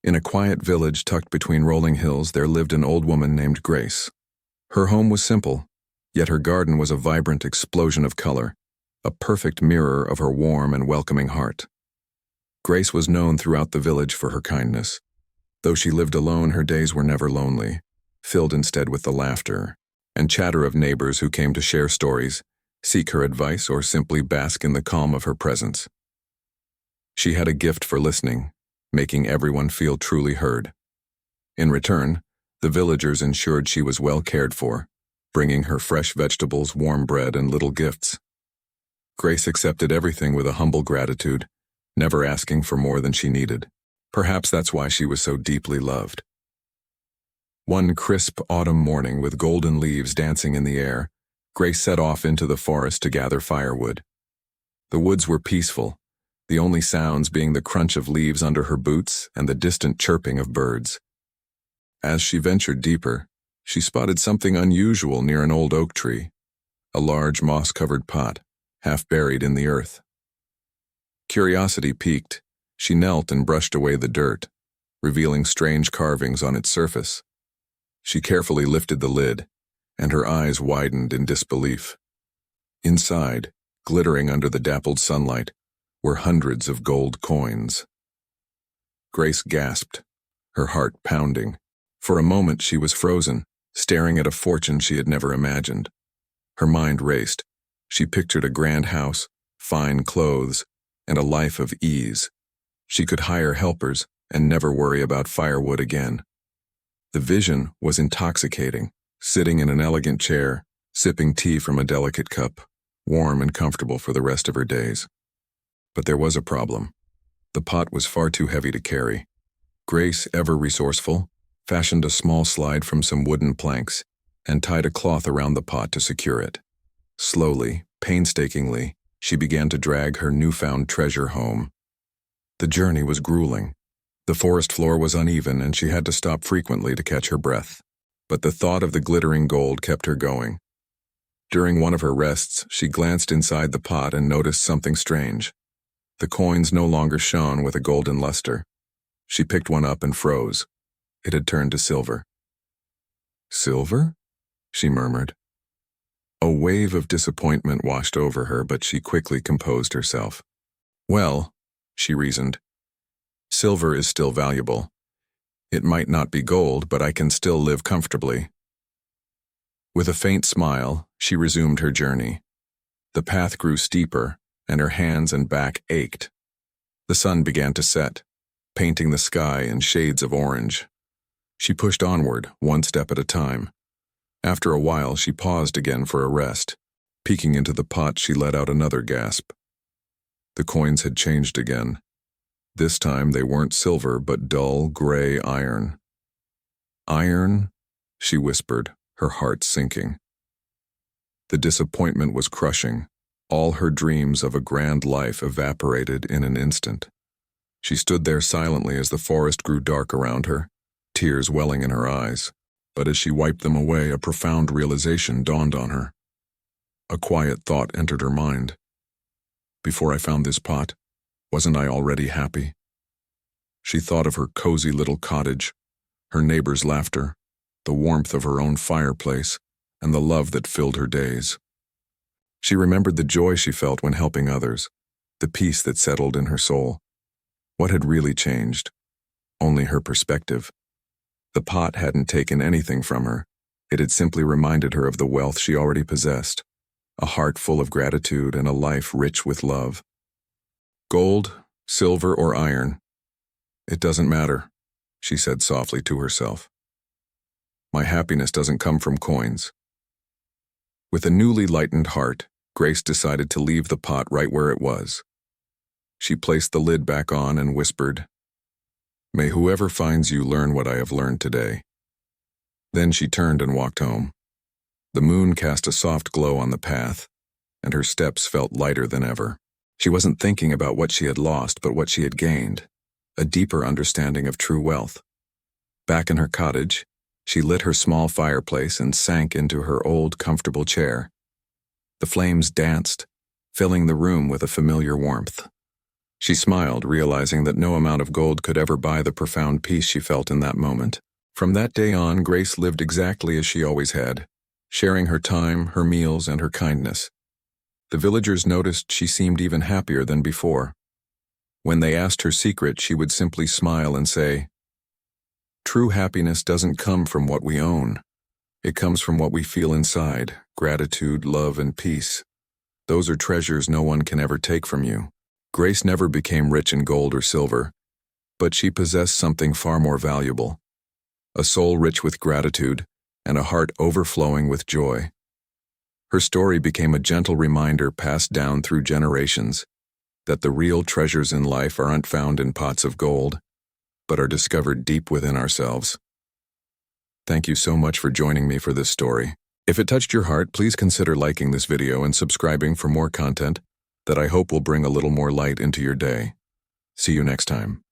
In a quiet village tucked between rolling hills, there lived an old woman named Grace. Her home was simple, yet her garden was a vibrant explosion of color, a perfect mirror of her warm and welcoming heart. Grace was known throughout the village for her kindness. Though she lived alone, her days were never lonely, filled instead with the laughter and chatter of neighbors who came to share stories, seek her advice, or simply bask in the calm of her presence. She had a gift for listening, making everyone feel truly heard. In return, the villagers ensured she was well cared for, bringing her fresh vegetables, warm bread, and little gifts. Grace accepted everything with a humble gratitude, never asking for more than she needed. Perhaps that's why she was so deeply loved. One crisp autumn morning, with golden leaves dancing in the air, Grace set off into the forest to gather firewood. The woods were peaceful, the only sounds being the crunch of leaves under her boots and the distant chirping of birds. As she ventured deeper, she spotted something unusual near an old oak tree, a large moss-covered pot, half buried in the earth. Curiosity piqued. She knelt and brushed away the dirt, revealing strange carvings on its surface. She carefully lifted the lid, and her eyes widened in disbelief. Inside, glittering under the dappled sunlight, were hundreds of gold coins. Grace gasped, her heart pounding. For a moment she was frozen, staring at a fortune she had never imagined. Her mind raced. She pictured a grand house, fine clothes, and a life of ease. She could hire helpers and never worry about firewood again. The vision was intoxicating, sitting in an elegant chair, sipping tea from a delicate cup, warm and comfortable for the rest of her days. But there was a problem. The pot was far too heavy to carry. Grace, ever resourceful, fashioned a small slide from some wooden planks and tied a cloth around the pot to secure it. Slowly, painstakingly, she began to drag her newfound treasure home. The journey was grueling. The forest floor was uneven, and she had to stop frequently to catch her breath. But the thought of the glittering gold kept her going. During one of her rests, she glanced inside the pot and noticed something strange. The coins no longer shone with a golden luster. She picked one up and froze. It had turned to silver. "Silver?" she murmured. A wave of disappointment washed over her, but she quickly composed herself. "Well," she reasoned, "silver is still valuable. It might not be gold, but I can still live comfortably." With a faint smile, she resumed her journey. The path grew steeper, and her hands and back ached. The sun began to set, painting the sky in shades of orange. She pushed onward, one step at a time. After a while, she paused again for a rest. Peeking into the pot, she let out another gasp. The coins had changed again. This time they weren't silver, but dull, gray iron. "Iron?" she whispered, her heart sinking. The disappointment was crushing. All her dreams of a grand life evaporated in an instant. She stood there silently as the forest grew dark around her, tears welling in her eyes. But as she wiped them away, a profound realization dawned on her. A quiet thought entered her mind. Before I found this pot, wasn't I already happy? She thought of her cozy little cottage, her neighbors' laughter, the warmth of her own fireplace, and the love that filled her days. She remembered the joy she felt when helping others, the peace that settled in her soul. What had really changed? Only her perspective. The pot hadn't taken anything from her. It had simply reminded her of the wealth she already possessed, a heart full of gratitude and a life rich with love. Gold, silver, or iron, it doesn't matter, she said softly to herself. My happiness doesn't come from coins. With a newly lightened heart, Grace decided to leave the pot right where it was. She placed the lid back on and whispered, "May whoever finds you learn what I have learned today." Then she turned and walked home. The moon cast a soft glow on the path, and her steps felt lighter than ever. She wasn't thinking about what she had lost, but what she had gained, a deeper understanding of true wealth. Back in her cottage, she lit her small fireplace and sank into her old, comfortable chair. The flames danced, filling the room with a familiar warmth. She smiled, realizing that no amount of gold could ever buy the profound peace she felt in that moment. From that day on, Grace lived exactly as she always had, sharing her time, her meals, and her kindness. The villagers noticed she seemed even happier than before. When they asked her secret, she would simply smile and say, "True happiness doesn't come from what we own. It comes from what we feel inside: gratitude, love, and peace. Those are treasures no one can ever take from you." Grace never became rich in gold or silver, but she possessed something far more valuable: a soul rich with gratitude and a heart overflowing with joy. Her story became a gentle reminder passed down through generations that the real treasures in life aren't found in pots of gold, but are discovered deep within ourselves. Thank you so much for joining me for this story. If it touched your heart, please consider liking this video and subscribing for more content that I hope will bring a little more light into your day. See you next time.